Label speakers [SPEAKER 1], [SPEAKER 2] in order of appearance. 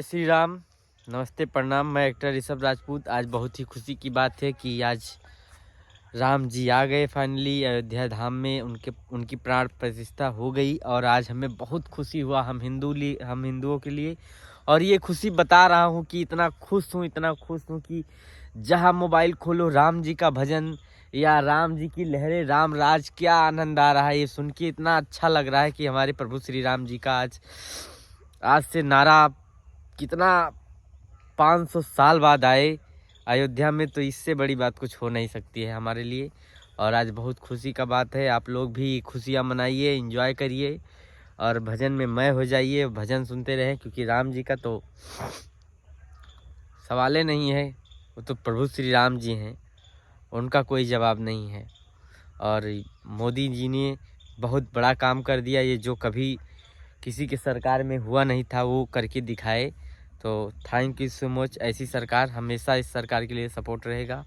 [SPEAKER 1] श्री राम, नमस्ते, प्रणाम। मैं एक्टर ऋषभ राजपूत। आज बहुत ही खुशी की बात है कि आज राम जी आ गए फाइनली अयोध्या धाम में। उनकी प्राण प्रतिष्ठा हो गई और आज हमें बहुत खुशी हुआ हम हिंदुओं के लिए। और ये खुशी बता रहा हूँ कि इतना खुश हूँ कि जहाँ मोबाइल खोलो राम जी का भजन या राम जी की लहरें, राम राज, क्या आनंद आ रहा है। ये सुन के इतना अच्छा लग रहा है कि हमारे प्रभु श्री राम जी का आज से नारा कितना 500 साल बाद आए अयोध्या में, तो इससे बड़ी बात कुछ हो नहीं सकती है हमारे लिए। और आज बहुत खुशी का बात है। आप लोग भी खुशियाँ मनाइए, एंजॉय करिए और भजन में मय हो जाइए, भजन सुनते रहें, क्योंकि राम जी का तो सवाल नहीं है। वो तो प्रभु श्री राम जी हैं, उनका कोई जवाब नहीं है। और मोदी जी ने बहुत बड़ा काम कर दिया, ये जो कभी किसी के सरकार में हुआ नहीं था वो करके दिखाए। तो थैंक यू सो मच। ऐसी सरकार हमेशा इस सरकार के लिए सपोर्ट रहेगा।